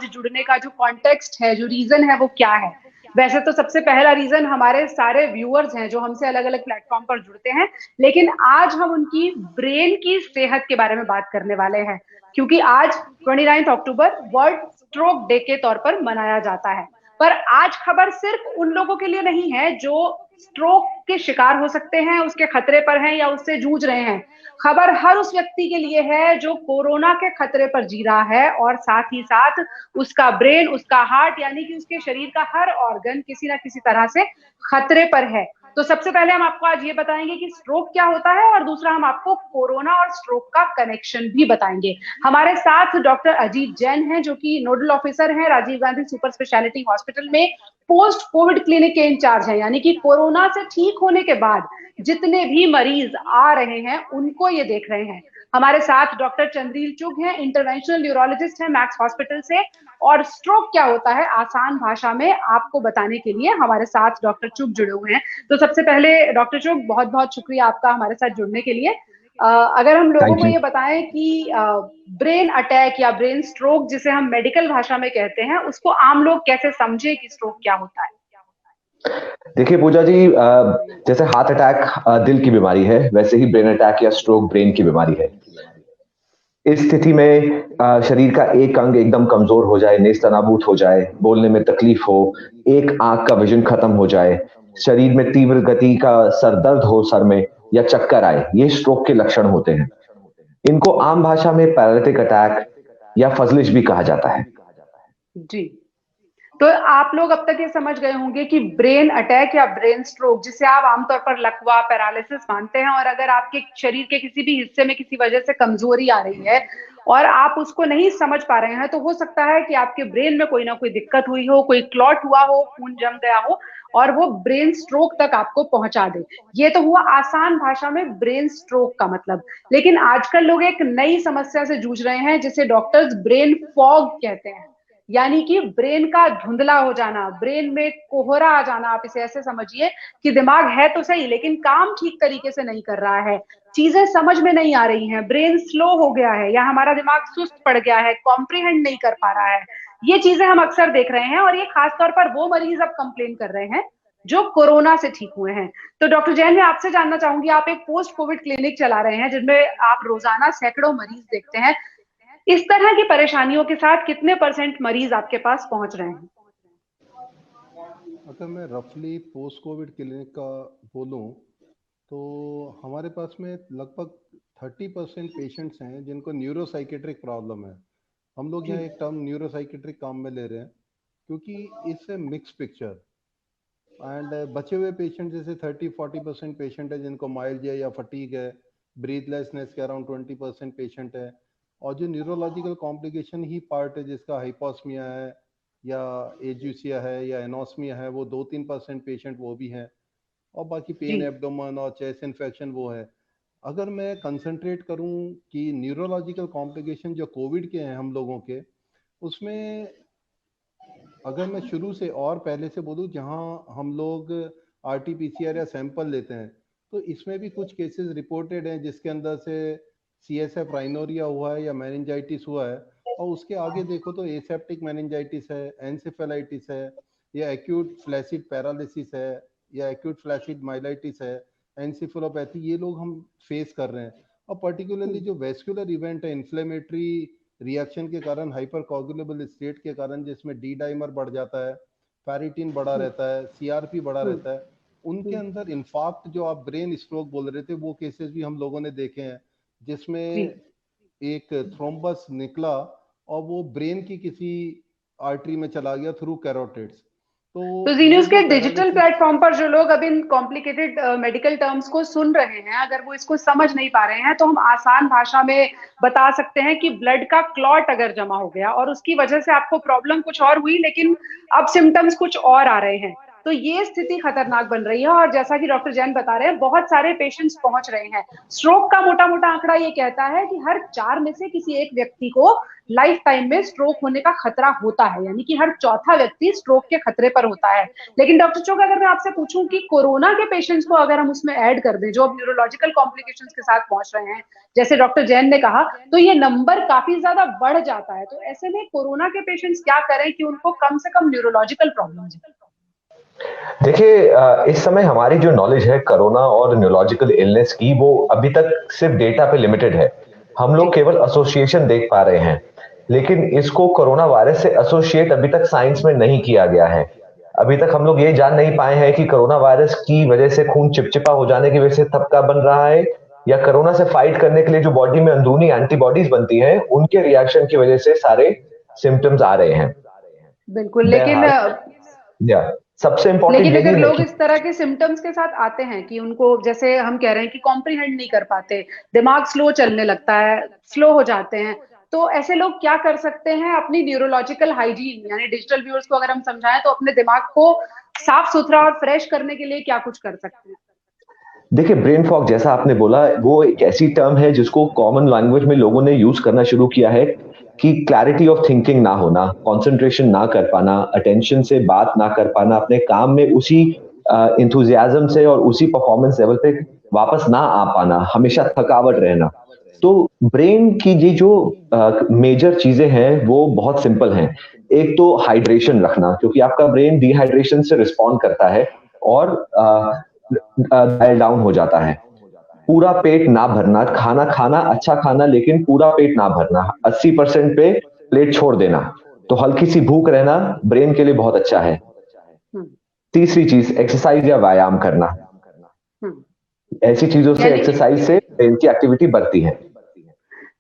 आज जुड़ने का जो कॉन्टेक्स्ट है, जो रीजन है वो क्या है। वैसे तो सबसे पहला रीजन हमारे सारे व्यूअर्स हैं जो हमसे अलग अलग प्लेटफॉर्म पर जुड़ते हैं, लेकिन आज हम उनकी ब्रेन की सेहत के बारे में बात करने वाले हैं, क्योंकि आज 29 अक्टूबर वर्ल्ड स्ट्रोक डे के तौर पर मनाया जाता है। पर आज खबर सिर्फ उन लोगों के लिए नहीं है जो स्ट्रोक के शिकार हो सकते हैं, उसके खतरे पर हैं या उससे जूझ रहे हैं। खबर हर उस व्यक्ति के लिए है जो कोरोना के खतरे पर जी रहा है और साथ ही साथ उसका ब्रेन, उसका हार्ट, यानी कि उसके शरीर का हर ऑर्गन किसी ना किसी तरह से खतरे पर है। तो सबसे पहले हम आपको आज ये बताएंगे कि स्ट्रोक क्या होता है, और दूसरा हम आपको कोरोना और स्ट्रोक का कनेक्शन भी बताएंगे। हमारे साथ डॉक्टर अजीत जैन हैं जो कि नोडल ऑफिसर हैं Rajiv Gandhi super speciality hospital में, पोस्ट कोविड क्लिनिक के इंचार्ज हैं, यानी कि कोरोना से ठीक होने के बाद जितने भी मरीज आ रहे हैं उनको ये देख रहे हैं। हमारे साथ डॉक्टर चंद्रील चुग हैं, इंटरवेंशनल न्यूरोलॉजिस्ट हैं मैक्स हॉस्पिटल से, और स्ट्रोक क्या होता है आसान भाषा में आपको बताने के लिए हमारे साथ डॉक्टर चुग जुड़े हुए हैं। तो सबसे पहले डॉक्टर चुग, बहुत बहुत शुक्रिया आपका हमारे साथ जुड़ने के लिए। अगर हम लोगों को ये बताएं कि ब्रेन अटैक या ब्रेन स्ट्रोक जिसे हम मेडिकल भाषा में कहते हैं, उसको आम लोग कैसे समझे कि स्ट्रोक क्या होता है। देखिए पूजा जी, जैसे हार्ट अटैक दिल की बीमारी है, वैसे ही ब्रेन अटैक या स्ट्रोक ब्रेन की बीमारी है। इस स्थिति में शरीर का एक अंग एकदम कमजोर हो जाए, नेस्तनाबूत हो जाए, बोलने में तकलीफ हो, एक आंख का विजन खत्म हो जाए, शरीर में तीव्र गति का सर दर्द हो सर में, या चक्कर आए, ये स्ट्रोक के लक्षण होते हैं। इनको आम भाषा में पैरालिटिक अटैक या फजलिश भी कहा जाता है। जी, तो आप लोग अब तक ये समझ गए होंगे कि ब्रेन अटैक या ब्रेन स्ट्रोक, जिसे आप आमतौर पर लकवा, पैरालिसिस मानते हैं, और अगर आपके शरीर के किसी भी हिस्से में किसी वजह से कमजोरी आ रही है और आप उसको नहीं समझ पा रहे हैं, तो हो सकता है कि आपके ब्रेन में कोई ना कोई दिक्कत हुई हो, कोई क्लॉट हुआ हो, खून जम गया हो और वो ब्रेन स्ट्रोक तक आपको पहुंचा दे। ये तो हुआ आसान भाषा में ब्रेन स्ट्रोक का मतलब। लेकिन आजकल लोग एक नई समस्या से जूझ रहे हैं जिसे डॉक्टर्स ब्रेन फॉग कहते हैं, यानी कि ब्रेन का धुंधला हो जाना, ब्रेन में कोहरा आ जाना। आप इसे ऐसे समझिए कि दिमाग है तो सही लेकिन काम ठीक तरीके से नहीं कर रहा है, चीजें समझ में नहीं आ रही हैं, ब्रेन स्लो हो गया है या हमारा दिमाग सुस्त पड़ गया है, कॉम्प्रिहेंड नहीं कर पा रहा है। ये चीजें हम अक्सर देख रहे हैं, और ये खासतौर पर वो मरीज अब कंप्लेन कर रहे हैं जो कोरोना से ठीक हुए हैं। तो डॉक्टर जैन, मैं आपसे जानना चाहूंगी, आप एक पोस्ट कोविड क्लिनिक चला रहे हैं जिनमें आप रोजाना सैकड़ों मरीज देखते हैं। इस तरह की परेशानियों के साथ कितने परसेंट मरीज आपके पास पहुंच रहे हैं? अगर मैं रफली पोस्ट कोविड क्लिनिक का बोलूं तो हमारे पास में लगभग 30% पेशेंट्स हैं जिनको न्यूरोसाइकेट्रिक प्रॉब्लम है। हम लोग यहाँ एक टर्म न्यूरोसाइकेट्रिक काम में ले रहे हैं क्योंकि इससे मिक्स पिक्चर एंड बचे हुए पेशेंट जैसे 30-40% पेशेंट है जिनको माइल्डिया या फटीग है, ब्रीथलेसनेस के अराउंड 20% पेशेंट है, और जो न्यूरोलॉजिकल कॉम्प्लिकेशन ही पार्ट है जिसका हाइपोस्मिया है या एजुसिया है या एनोस्मिया है, वो 2-3% पेशेंट वो भी हैं, और बाकी पेन एब्डोमन और चेस्ट इन्फेक्शन वो है। अगर मैं कंसंट्रेट करूं कि न्यूरोलॉजिकल कॉम्प्लिकेशन जो कोविड के हैं हम लोगों के, उसमें अगर मैं शुरू से और पहले से बोलूं जहां हम लोग आरटीपीसीआर या सैंपल लेते हैं, तो इसमें भी कुछ केसेस रिपोर्टेड हैं जिसके अंदर से सीएसएफ राइनोरिया हुआ है या मेनिंजाइटिस हुआ है, और उसके आगे देखो तो एसेप्टिक मेनिंजाइटिस है, एंसेफेलाइटिस है, या एक्यूट फ्लैसिड पैरालिसिस है, या एक्यूट फ्लैसिड माइलाइटिस है, एंसेफेलोपैथी, ये लोग हम फेस कर रहे हैं। और पर्टिकुलरली जो वेस्कुलर इवेंट है, इन्फ्लेमेटरी रिएक्शन के कारण, हाइपर कोगुलेबल स्टेट के कारण, जिसमें डी डाइमर बढ़ जाता है, फेरिटिन बढ़ा रहता है, सीआरपी बढ़ा रहता है, उनके अंदर इनफैक्ट जो आप ब्रेन स्ट्रोक बोल रहे थे वो केसेस भी हम लोगों ने देखे हैं जिसमें एक थ्रोम्बस निकला और वो ब्रेन की किसी आर्टरी में चला गया थ्रू कैरोटिड्स। तो जी न्यूज़ के डिजिटल प्लेटफॉर्म पर जो लोग अब इन कॉम्प्लिकेटेड मेडिकल टर्म्स को सुन रहे हैं, अगर वो इसको समझ नहीं पा रहे हैं, तो हम आसान भाषा में बता सकते हैं कि ब्लड का क्लॉट अगर जमा हो गया और उसकी वजह से आपको प्रॉब्लम कुछ और हुई लेकिन अब सिम्टम्स कुछ और आ रहे हैं, तो ये स्थिति खतरनाक बन रही है। और जैसा कि डॉक्टर जैन बता रहे हैं, बहुत सारे पेशेंट्स पहुंच रहे हैं। स्ट्रोक का मोटा मोटा आंकड़ा ये कहता है कि हर 4 में से किसी एक व्यक्ति को लाइफ टाइम में स्ट्रोक होने का खतरा होता है, यानी कि हर चौथा व्यक्ति स्ट्रोक के खतरे पर होता है। लेकिन डॉक्टर चोक, अगर मैं आपसे पूछूं कि कोरोना के पेशेंट्स को अगर हम उसमें ऐड कर दें, जो अब न्यूरोलॉजिकल कॉम्प्लिकेशंस के साथ पहुंच रहे हैं, जैसे डॉक्टर जैन ने कहा, तो ये नंबर काफी ज्यादा बढ़ जाता है। तो ऐसे में कोरोना के पेशेंट्स क्या करें कि उनको कम से कम न्यूरोलॉजिकल प्रॉब्लम्स हो? देखिए, इस समय हमारी जो नॉलेज है कोरोना और न्यूरोलॉजिकल इलनेस की, वो अभी तक सिर्फ डेटा पे लिमिटेड है। हम लोग केवल एसोसिएशन देख पा रहे हैं, लेकिन इसको कोरोना वायरस से एसोसिएट अभी तक साइंस में नहीं किया गया है। अभी तक हम लोग ये जान नहीं पाए हैं कि कोरोना वायरस की वजह से खून चिपचिपा हो जाने की वजह से थपका बन रहा है, या कोरोना से फाइट करने के लिए जो बॉडी में अंदरूनी एंटीबॉडीज बनती हैं, उनके रिएक्शन की वजह से सारे सिम्टम्स आ रहे हैं। बिल्कुल, लेकिन या सबसे इंपॉर्टेंट लेकिन यही अगर है लोग कि इस तरह के सिम्टम्स के साथ आते हैं कि उनको, जैसे हम कह रहे हैं कि कॉम्प्रिहेंड नहीं कर पाते, दिमाग स्लो चलने लगता है, स्लो हो जाते हैं, तो ऐसे लोग क्या कर सकते हैं? अपनी न्यूरोलॉजिकल हाइजीन, यानी डिजिटल व्यूअर्स को अगर हम समझाएं, तो अपने दिमाग को साफ सुथरा और फ्रेश करने के लिए क्या कुछ कर सकते हैं? देखिए, ब्रेन फॉग जैसा आपने बोला, वो एक ऐसी टर्म है जिसको कॉमन लैंग्वेज में लोगों ने यूज करना शुरू किया है कि क्लैरिटी ऑफ थिंकिंग ना होना, कंसंट्रेशन ना कर पाना, अटेंशन से बात ना कर पाना, अपने काम में उसी इंथुजियाज्म से और उसी परफॉर्मेंस लेवल पे वापस ना आ पाना, हमेशा थकावट रहना। तो ब्रेन की ये जो मेजर चीजें हैं वो बहुत सिंपल हैं। एक तो हाइड्रेशन रखना, क्योंकि आपका ब्रेन डिहाइड्रेशन से रिस्पॉन्ड करता है और डायल डाउन हो जाता है। पूरा पेट ना भरना, खाना खाना, अच्छा खाना, लेकिन पूरा पेट ना भरना, 80% पे प्लेट छोड़ देना। तो हल्की सी भूख रहना ब्रेन के लिए बहुत अच्छा है। हम्म, तीसरी चीज, एक्सरसाइज या व्यायाम करना। हम्म। ऐसी चीजों से, यानी एक्सरसाइज से ब्रेन की एक्टिविटी बढ़ती है।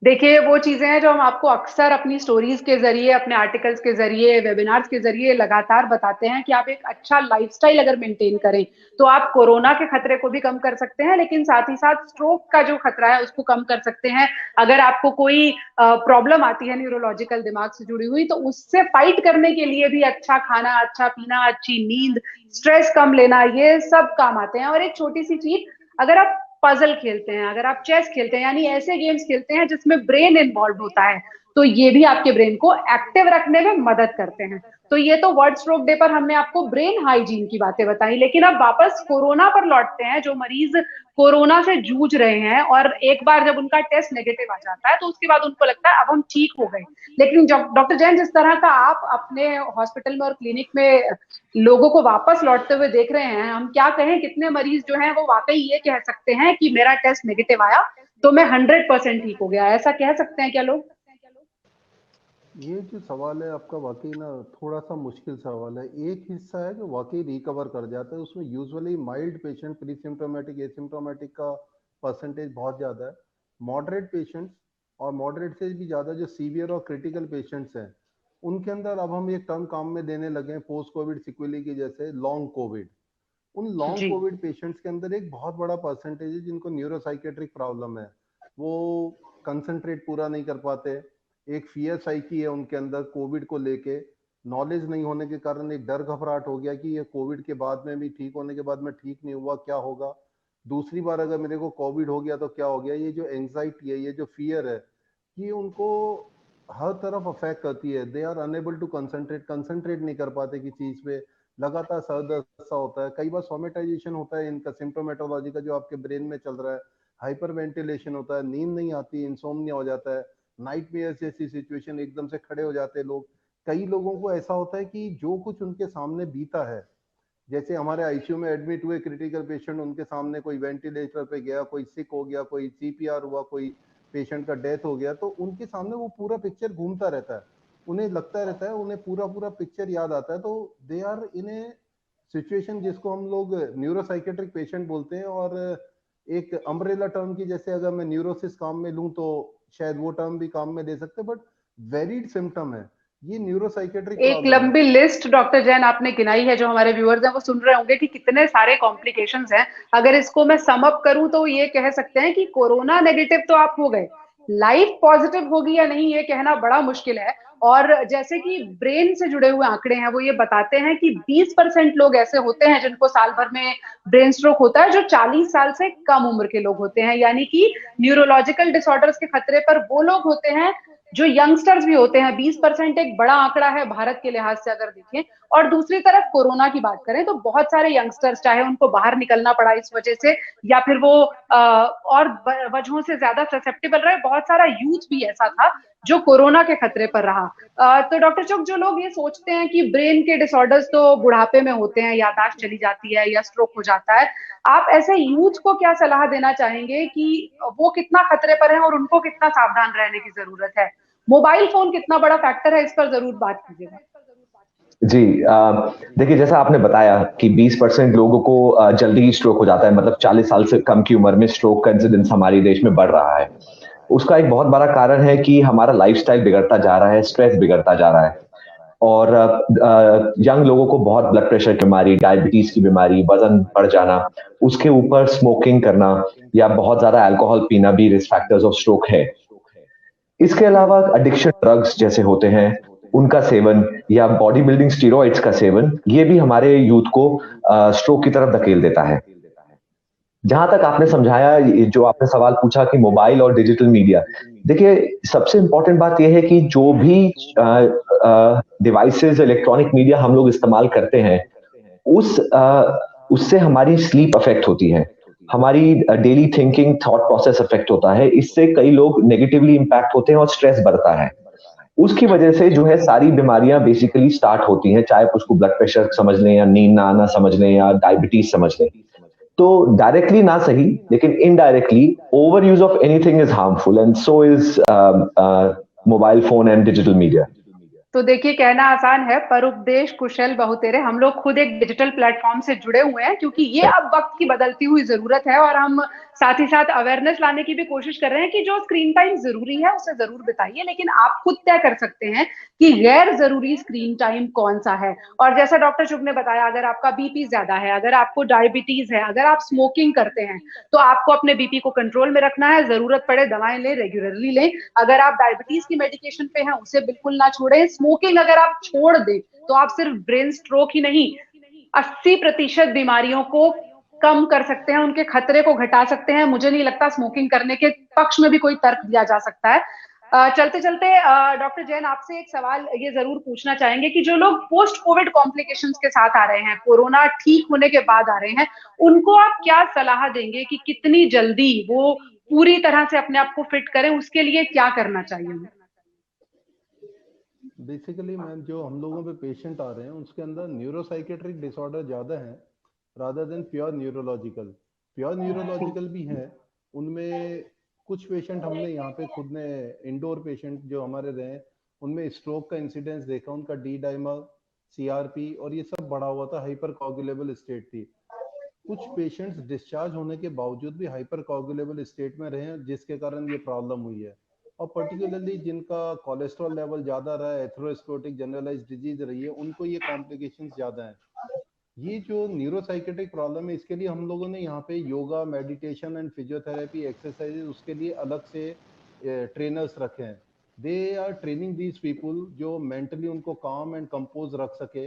देखिए, वो चीजें हैं जो हम आपको अक्सर अपनी स्टोरीज के जरिए, अपने आर्टिकल्स के जरिए, वेबिनार्स के जरिए लगातार बताते हैं कि आप एक अच्छा लाइफस्टाइल अगर मेंटेन करें, तो आप कोरोना के खतरे को भी कम कर सकते हैं, लेकिन साथ ही साथ स्ट्रोक का जो खतरा है उसको कम कर सकते हैं। अगर आपको कोई प्रॉब्लम आती है न्यूरोलॉजिकल, दिमाग से जुड़ी हुई, तो उससे फाइट करने के लिए भी अच्छा खाना, अच्छा पीना, अच्छी नींद, स्ट्रेस कम लेना, ये सब काम आते हैं। और एक छोटी सी चीज, अगर आप पजल खेलते हैं, अगर आप चेस खेलते हैं, यानी ऐसे गेम्स खेलते हैं जिसमें ब्रेन इन्वॉल्व होता है, तो ये भी आपके ब्रेन को एक्टिव रखने में मदद करते हैं। तो ये तो वर्ल्ड स्ट्रोक डे पर हमने आपको ब्रेन हाइजीन की बातें बताई, लेकिन अब वापस कोरोना पर लौटते हैं। जो मरीज कोरोना से जूझ रहे हैं और एक बार जब उनका टेस्ट नेगेटिव आ जाता है, तो उसके बाद उनको लगता है अब हम ठीक हो गए। लेकिन जब डॉक्टर जैन, जिस तरह का आप अपने हॉस्पिटल में और क्लिनिक में लोगों को वापस लौटते हुए देख रहे हैं, हम क्या कहें, कितने मरीज जो हैं वो वाकई ये कह सकते हैं कि मेरा टेस्ट नेगेटिव आया तो मैं 100% ठीक हो गया? ऐसा कह सकते हैं क्या लोग? ये जो सवाल है आपका, वाकई ना थोड़ा सा मुश्किल सवाल है। एक हिस्सा है जो वाकई रिकवर कर जाता है, उसमें usually mild patient, pre symptomatic, asymptomatic का परसेंटेज बहुत ज़्यादा है। मॉडरेट पेशेंट्स और मॉडरेट से भी ज़्यादा जो सीवियर और क्रिटिकल पेशेंट्स हैं, उनके अंदर अब हम एक टर्म काम में देने लगे हैं पोस्ट कोविड सिक्वेली की, जैसे लॉन्ग कोविड। उन लॉन्ग जी। कोविड पेशेंट्स के अंदर एक बहुत बड़ा परसेंटेज है जिनको न्यूरोसाइकेट्रिक प्रॉब्लम है। वो कंसंट्रेट पूरा नहीं कर पाते, एक फियर साइकी है उनके अंदर कोविड को लेके। नॉलेज नहीं होने के कारण एक डर घबराहट हो गया कि ये कोविड के बाद में भी, ठीक होने के बाद में ठीक नहीं हुआ, क्या होगा, दूसरी बार अगर मेरे को कोविड हो गया तो क्या हो गया। ये जो एंजाइटी है, ये जो फियर है, ये उनको हर तरफ अफेक्ट करती है। They are unable to concentrate, concentrate नहीं कर पाते कि चीज पे, लगातार सर दर्द सा होता है, कई बार सोमेटाइजेशन होता है इनका, सिम्टोमेटोलॉजी का जो आपके ब्रेन में चल रहा है, हाइपर वेंटिलेशन होता है, नींद नहीं आती, इंसोम्निया हो जाता है, नाइटमेयर जैसी सिचुएशन, एकदम से खड़े हो जाते हैं लोग। कई लोगों को ऐसा होता है कि जो कुछ उनके सामने बीता है, जैसे हमारे आईसीयू में एडमिट हुए क्रिटिकल पेशेंट, उनके सामने कोई वेंटिलेटर पे गया, कोई सिक हो गया, कोई सीपीआर हुआ, कोई पेशेंट का डेथ हो गया, तो उनके सामने वो पूरा पिक्चर घूमता रहता है, उन्हें लगता रहता है, उन्हें पूरा पूरा पिक्चर याद आता है। तो they are in A situation जिसको हम लोग न्यूरोसाइकेट्रिक पेशेंट बोलते हैं। और एक अम्ब्रेला टर्म की, जैसे अगर मैं न्यूरोसिस काम में लूं तो शायद वो टर्म भी काम में ले सकते हैं, बट वेरिड सिम्टम है, ये न्यूरोसाइकेट्रिक एक प्रॉब्लम है। लंबी लिस्ट डॉक्टर जैन आपने गिनाई है, जो हमारे व्यूअर्स हैं वो सुन रहे होंगे कि कितने सारे कॉम्प्लिकेशंस हैं। अगर इसको मैं सम अप करूं तो ये कह सकते हैं कि कोरोना नेगेटिव तो आप हो गए, लाइफ पॉजिटिव होगी या नहीं ये कहना बड़ा मुश्किल है। और जैसे कि ब्रेन से जुड़े हुए आंकड़े हैं वो ये बताते हैं कि 20% लोग ऐसे होते हैं जिनको साल भर में ब्रेन स्ट्रोक होता है जो 40 साल से कम उम्र के लोग होते हैं, यानी कि न्यूरोलॉजिकल डिसऑर्डर्स के खतरे पर वो लोग होते हैं जो यंगस्टर्स भी होते हैं। 20% एक बड़ा आंकड़ा है भारत के लिहाज से अगर देखें। और दूसरी तरफ कोरोना की बात करें तो बहुत सारे यंगस्टर्स, चाहे उनको बाहर निकलना पड़ा इस वजह से या फिर वो और वजहों से ज्यादा ससेप्टेबल रहे, बहुत सारा यूथ भी ऐसा था जो कोरोना के खतरे पर रहा। तो डॉक्टर चुग, जो लोग ये सोचते हैं कि ब्रेन के डिसऑर्डर्स तो बुढ़ापे में होते हैं, याददाश्त चली जाती है या स्ट्रोक हो जाता है, आप ऐसे यूथ को क्या सलाह देना चाहेंगे कि वो कितना खतरे पर है और उनको कितना सावधान रहने की जरूरत है? मोबाइल फोन कितना बड़ा फैक्टर है, इस पर जरूर बात कीजिएगा। जी, देखिए जैसा आपने बताया कि 20% लोगों को जल्दी ही स्ट्रोक हो जाता है, मतलब 40 साल से कम की उम्र में स्ट्रोक का इंसिडेंस हमारे देश में बढ़ रहा है। उसका एक बहुत बड़ा कारण है कि हमारा लाइफस्टाइल बिगड़ता जा रहा है, स्ट्रेस बिगड़ता जा रहा है और यंग लोगों को बहुत ब्लड प्रेशर की बीमारी, डायबिटीज की बीमारी, वजन बढ़ जाना, उसके ऊपर स्मोकिंग करना या बहुत ज्यादा अल्कोहल पीना भी रिस्क फैक्टर्स ऑफ स्ट्रोक है। इसके अलावा एडिक्शन ड्रग्स जैसे होते हैं उनका सेवन या बॉडी बिल्डिंग स्टीरॉइड्स का सेवन, ये भी हमारे यूथ को स्ट्रोक की तरफ धकेल देता है। जहां तक आपने समझाया, जो आपने सवाल पूछा कि मोबाइल और डिजिटल मीडिया, देखिए सबसे इंपॉर्टेंट बात यह है कि जो भी डिवाइसेस, इलेक्ट्रॉनिक मीडिया हम लोग इस्तेमाल करते हैं उससे हमारी स्लीप अफेक्ट होती है, हमारी daily thinking, thought process affect होता है। इससे कई लोग नेगेटिवली इंपैक्ट होते हैं और स्ट्रेस बढ़ता है। उसकी वजह से जो है सारी बीमारियां बेसिकली स्टार्ट होती हैं, चाहे उसको ब्लड प्रेशर समझ लें या नींद ना आना समझ लें या डायबिटीज समझ लें। तो डायरेक्टली ना सही लेकिन indirectly over use of anything is harmful and so is mobile phone and digital media. तो देखिए, कहना आसान है पर उपदेश कुशल बहुतेरे। हम लोग खुद एक डिजिटल प्लेटफॉर्म से जुड़े हुए हैं क्योंकि ये अब वक्त की बदलती हुई जरूरत है और हम साथ ही साथ अवेयरनेस लाने की भी कोशिश कर रहे हैं कि जो स्क्रीन टाइम जरूरी है उसे जरूर बिताइए, लेकिन आप खुद तय कर सकते हैं कि गैर जरूरी स्क्रीन टाइम कौन सा है। और जैसा डॉक्टर शुभ ने बताया, अगर आपका बीपी ज्यादा है, अगर आपको डायबिटीज है, अगर आप स्मोकिंग करते हैं तो आपको अपने बीपी को कंट्रोल में रखना है। जरूरत पड़े दवाएं लें, रेगुलरली लें। अगर आप डायबिटीज की मेडिकेशन पे हैं उसे बिल्कुल ना छोड़ें। स्मोकिंग अगर आप छोड़ दें तो आप सिर्फ ब्रेन स्ट्रोक ही नहीं, 80% बीमारियों को कम कर सकते हैं, उनके खतरे को घटा सकते हैं। मुझे नहीं लगता स्मोकिंग करने के पक्ष में भी कोई तर्क दिया जा सकता है। चलते चलते डॉक्टर जैन, आपसे एक सवाल ये जरूर पूछना चाहेंगे कि जो लोग पोस्ट कोविड कॉम्प्लिकेशंस के साथ आ रहे हैं, कोरोना ठीक होने के बाद आ रहे हैं, उनको आप क्या सलाह देंगे कि कितनी जल्दी वो पूरी तरह से अपने आप को फिट करें, उसके लिए क्या करना चाहिए? बेसिकली मैम, जो हम लोगों पे पेशेंट आ रहे हैं उसके अंदर न्यूरोसाइकेट्रिक डिसऑर्डर ज़्यादा है rather than pure neurological. Pure neurological भी हैं, उनमें कुछ पेशेंट हमने यहाँ पे खुद ने इंडोर पेशेंट जो हमारे रहे उनमें स्ट्रोक का इंसिडेंस देखा, उनका डी डाइमर, सीआरपी और ये सब बढ़ा हुआ था, हाइपर कोगुलेबल स्टेट थी। कुछ पेशेंट्स डिस्चार्ज होने के बावजूद भी हाइपर कोगुलेबल स्टेट में रहे हैं जिसके कारण ये प्रॉब्लम हुई है। और पर्टिकुलरली जिनका कोलेस्ट्रॉल लेवल ज्यादा रहा है, एथेरोस्क्लेरोटिक जनरलाइज्ड डिजीज रही है, उनको ये कॉम्प्लिकेशंस ज्यादा हैं। ये जो न्यूरोसाइकेट्रिक प्रॉब्लम है इसके लिए हम लोगों ने यहाँ पे yoga, meditation and physiotherapy exercises उसके लिए अलग से ट्रेनर्स रखे हैं। They are training these people जो मेंटली उनको काम एंड कंपोज रख सके,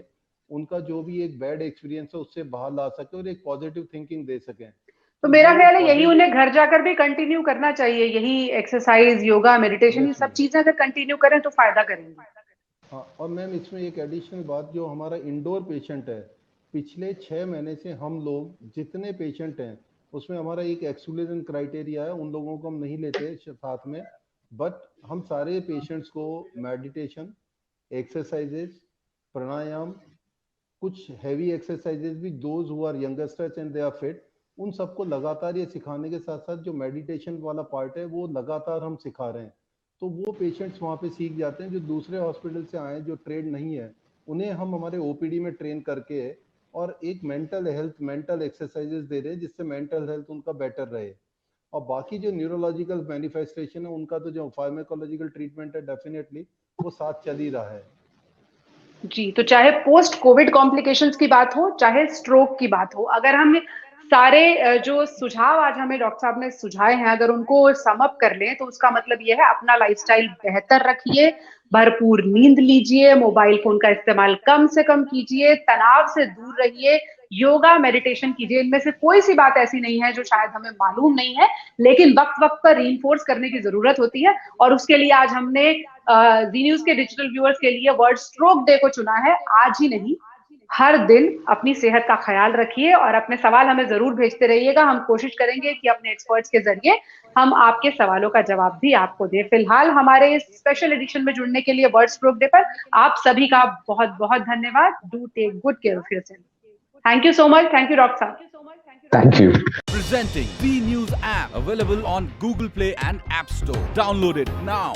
उनका जो भी एक बैड एक्सपीरियंस है उससे बाहर ला सके और एक पॉजिटिव थिंकिंग दे सकें। तो मेरा ख्याल है यही उन्हें घर जाकर भी कंटिन्यू करना चाहिए, यही एक्सरसाइज, योगा, मेडिटेशन, ये सब चीजें अगर कंटिन्यू करें तो फायदा करेंगे। हाँ, और मैम इसमें एक एडिशनल बात, जो हमारा इंडोर पेशेंट है, पिछले 6 महीने से हम लोग जितने पेशेंट हैं उसमें हमारा एक एक्सक्लूजन क्राइटेरिया है, उन लोगों को हम नहीं लेते साथ में, बट हम सारे पेशेंट्स को मेडिटेशन, एक्सरसाइजेज, प्राणायाम, कुछ हैवी एक्सरसाइजेज भी, those who are youngsters and they are fit, उन सबको लगातार ये सिखाने के साथ साथ जो मेडिटेशन वाला पार्ट है वो लगातार हम सिखा रहे हैं। तो वो पेशेंट्स वहाँ पे सीख जाते हैं जो दूसरे हॉस्पिटल से आए जो ट्रेन नहीं है, उन्हें हम हमारे ओपीडी में ट्रेन करके और एक मेंटल हेल्थ, मेंटल एक्सरसाइजेज दे रहे हैं जिससे मेंटल हेल्थ उनका बेटर रहे। और बाकी जो न्यूरोलॉजिकल मैनिफेस्टेशन है उनका तो जो फार्माकोलॉजिकल ट्रीटमेंट है डेफिनेटली वो साथ चल ही रहा है। जी, तो चाहे पोस्ट कोविड कॉम्प्लिकेशंस की बात हो, चाहे स्ट्रोक की बात हो, अगर हम सारे जो सुझाव आज हमें डॉक्टर साहब ने सुझाए हैं, अगर उनको सम अप कर लें तो उसका मतलब यह है अपना लाइफस्टाइल बेहतर रखिए, भरपूर नींद लीजिए, मोबाइल फोन का इस्तेमाल कम से कम कीजिए, तनाव से दूर रहिए, योगा मेडिटेशन कीजिए। इनमें से कोई सी बात ऐसी नहीं है जो शायद हमें मालूम नहीं है, लेकिन वक्त वक्त पर रीइंफोर्स करने की जरूरत होती है। और उसके लिए आज हमने जी न्यूज के डिजिटल व्यूअर्स के लिए वर्ल्ड स्ट्रोक डे को चुना है। आज ही नहीं, हर दिन अपनी सेहत का ख्याल रखिए और अपने सवाल हमें जरूर भेजते रहिएगा। हम कोशिश करेंगे कि अपने एक्सपर्ट्स के जरिए हम आपके सवालों का जवाब भी आपको दें। फिलहाल हमारे इस स्पेशल एडिशन में जुड़ने के लिए वर्ल्ड स्ट्रोक डे पर आप सभी का बहुत बहुत धन्यवाद। Do take good care of yourself. Thank you so much. Thank you doctor साहब। Thank you. Presenting V News app, available on Google Play and App Store. Download it now.